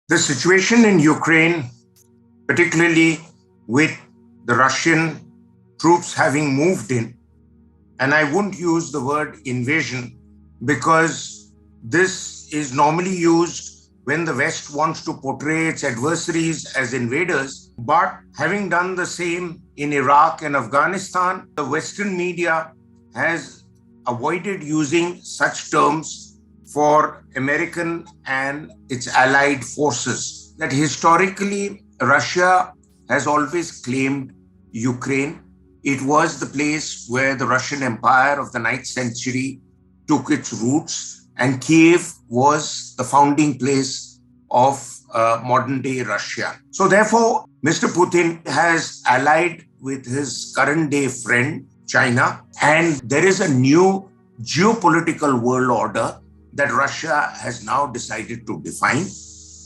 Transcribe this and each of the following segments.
The situation in Ukraine, particularly with the Russian troops having moved in, and I wouldn't use the word invasion because this is normally used when the West wants to portray its adversaries as invaders. But having done the same in Iraq and Afghanistan, the Western media has avoided using such terms for American and its allied forces. That historically, Russia has always claimed Ukraine. It was the place where the Russian Empire of the 9th century took its roots, and Kyiv was the founding place of modern day Russia. So, therefore, Mr. Putin has allied with his current day friend, China, and there is a new geopolitical world order that Russia has now decided to define.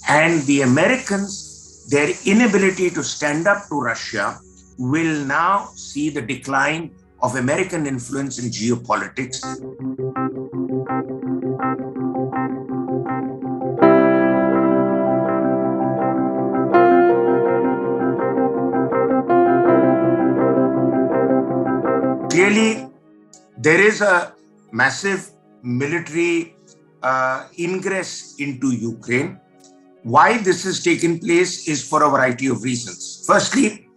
And the Americans, their inability to stand up to Russia, will now see the decline of American influence in geopolitics. Clearly, there is a massive military ingress into Ukraine. Why this has taken place is for a variety of reasons. Firstly,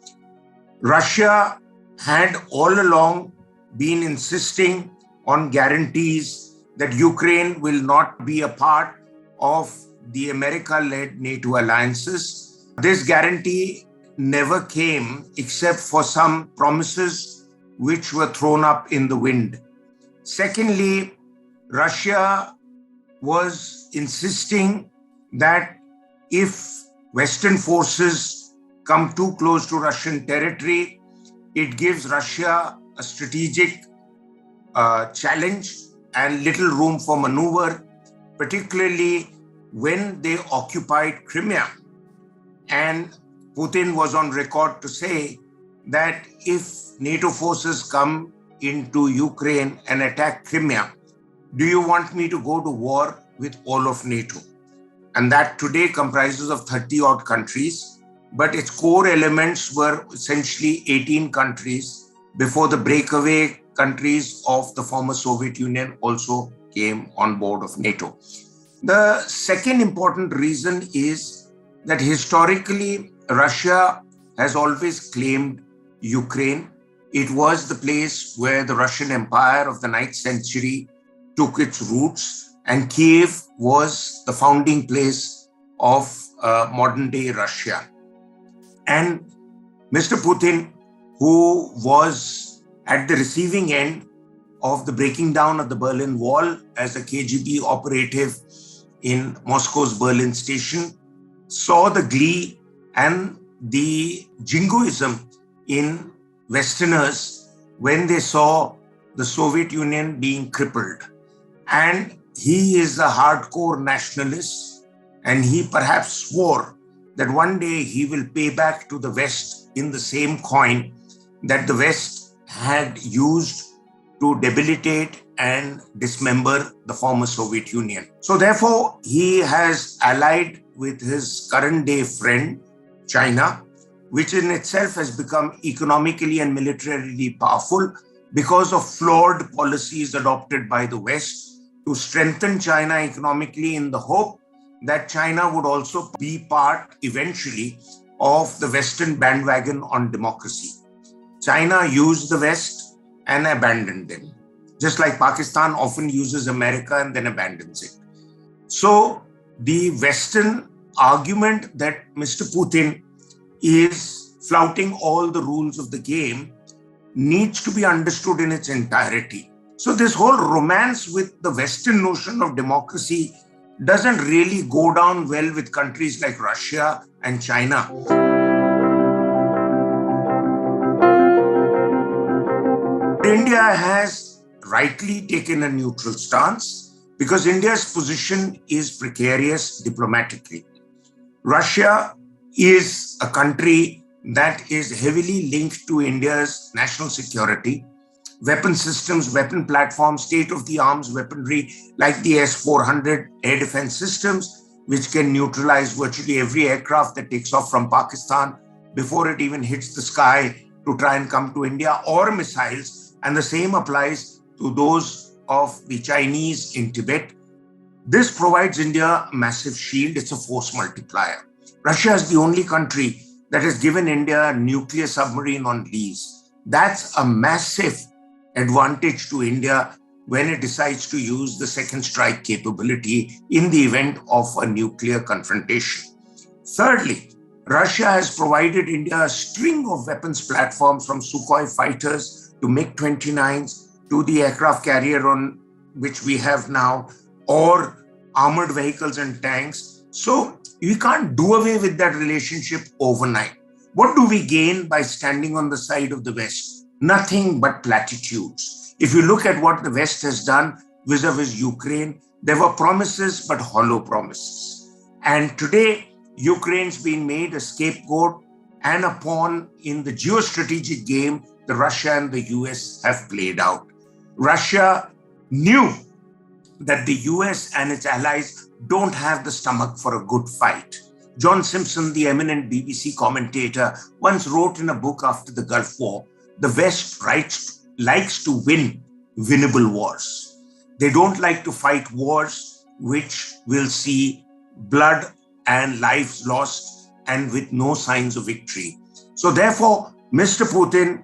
Russia had all along been insisting on guarantees that Ukraine will not be a part of the America-led NATO alliances. This guarantee never came except for some promises which were thrown up in the wind. Secondly, Russia was insisting that if Western forces come too close to Russian territory, it gives Russia a strategic challenge and little room for maneuver, particularly when they occupied Crimea. And Putin was on record to say that if NATO forces come into Ukraine and attack Crimea, do you want me to go to war with all of NATO? And that today comprises of 30 odd countries, but its core elements were essentially 18 countries before the breakaway countries of the former Soviet Union also came on board of NATO. The second important reason is that historically, Russia has always claimed Ukraine. It was the place where the Russian Empire of the 9th century took its roots, and Kyiv was the founding place of modern day Russia. And Mr. Putin, who was at the receiving end of the breaking down of the Berlin Wall as a KGB operative in Moscow's Berlin station, saw the glee and the jingoism in Westerners when they saw the Soviet Union being crippled. And he is a hardcore nationalist, and he perhaps swore that one day he will pay back to the West in the same coin that the West had used to debilitate and dismember the former Soviet Union. So therefore, he has allied with his current day friend, China, which in itself has become economically and militarily powerful because of flawed policies adopted by the West to strengthen China economically in the hope that China would also be part eventually of the Western bandwagon on democracy. China used the West and abandoned them, just like Pakistan often uses America and then abandons it. So the Western argument that Mr. Putin is flouting all the rules of the game needs to be understood in its entirety. So this whole romance with the Western notion of democracy doesn't really go down well with countries like Russia and China. India has rightly taken a neutral stance because India's position is precarious diplomatically. Russia is a country that is heavily linked to India's national security. Weapon systems, weapon platforms, state-of-the-arms weaponry like the S-400 air defense systems, which can neutralize virtually every aircraft that takes off from Pakistan before it even hits the sky to try and come to India, or missiles. And the same applies to those of the Chinese in Tibet. This provides India a massive shield. It's a force multiplier. Russia is the only country that has given India a nuclear submarine on lease. That's a massive advantage to India when it decides to use the second strike capability in the event of a nuclear confrontation. Thirdly, Russia has provided India a string of weapons platforms, from Sukhoi fighters to MiG-29s to the aircraft carrier on which we have now, or armored vehicles and tanks. So we can't do away with that relationship overnight. What do we gain by standing on the side of the West? Nothing but platitudes. If you look at what the West has done vis-a-vis Ukraine, there were promises but hollow promises. And today, Ukraine's been made a scapegoat and a pawn in the geostrategic game that Russia and the US have played out. Russia knew that the US and its allies don't have the stomach for a good fight. John Simpson, the eminent BBC commentator, once wrote in a book after the Gulf War, the West likes to win winnable wars. They don't like to fight wars which will see blood and lives lost and with no signs of victory. So therefore, Mr. Putin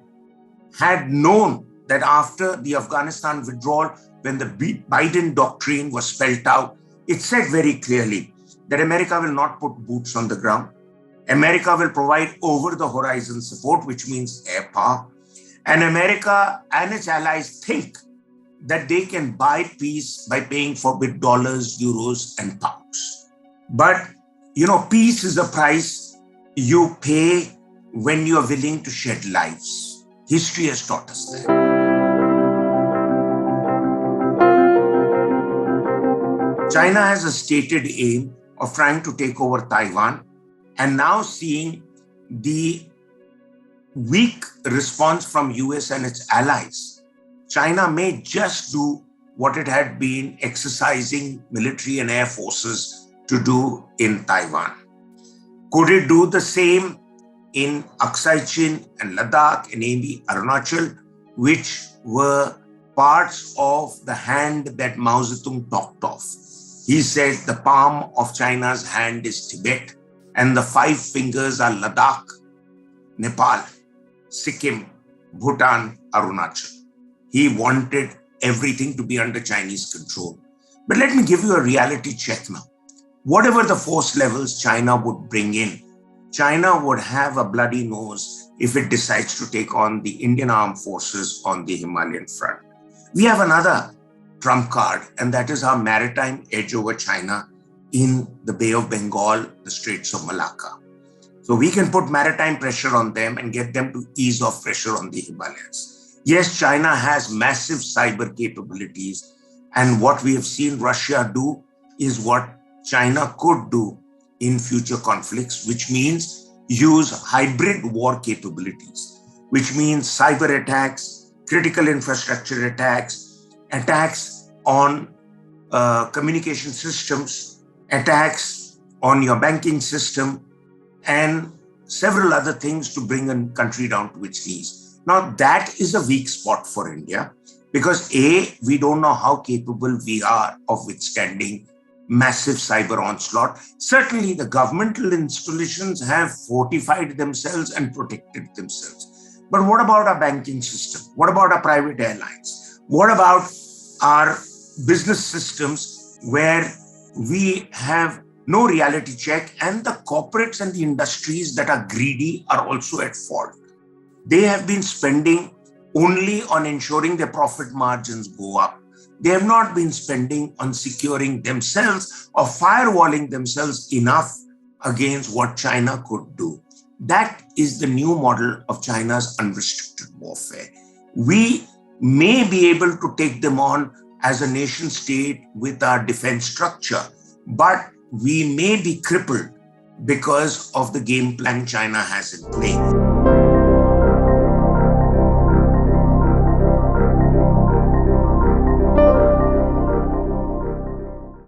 had known that after the Afghanistan withdrawal, when the Biden doctrine was spelled out, it said very clearly that America will not put boots on the ground. America will provide over-the-horizon support, which means air power. And America and its allies think that they can buy peace by paying for with dollars, euros, and pounds. But, peace is a price you pay when you are willing to shed lives. History has taught us that. China has a stated aim of trying to take over Taiwan, and now seeing the weak response from US and its allies, China may just do what it had been exercising military and air forces to do in Taiwan. Could it do the same in Aksai Chin and Ladakh and maybe Arunachal, which were parts of the hand that Mao Zedong talked of? He said the palm of China's hand is Tibet and the 5 fingers are Ladakh, Nepal, Sikkim, Bhutan, Arunachal. He wanted everything to be under Chinese control. But let me give you a reality check now. Whatever the force levels China would bring in, China would have a bloody nose if it decides to take on the Indian armed forces on the Himalayan front. We have another trump card, and that is our maritime edge over China in the Bay of Bengal, the Straits of Malacca. So we can put maritime pressure on them and get them to ease off pressure on the Himalayas. Yes, China has massive cyber capabilities, and what we have seen Russia do is what China could do in future conflicts, which means use hybrid war capabilities, which means cyber attacks, critical infrastructure attacks, attacks on communication systems, attacks on your banking system, and several other things to bring a country down to its knees. Now, that is a weak spot for India because A, we don't know how capable we are of withstanding massive cyber onslaught. Certainly, the governmental institutions have fortified themselves and protected themselves. But what about our banking system? What about our private airlines? What about our business systems where we have no reality check, and the corporates and the industries that are greedy are also at fault? They have been spending only on ensuring their profit margins go up. They have not been spending on securing themselves or firewalling themselves enough against what China could do. That is the new model of China's unrestricted warfare. We may be able to take them on as a nation state with our defense structure, but we may be crippled because of the game plan China has in play.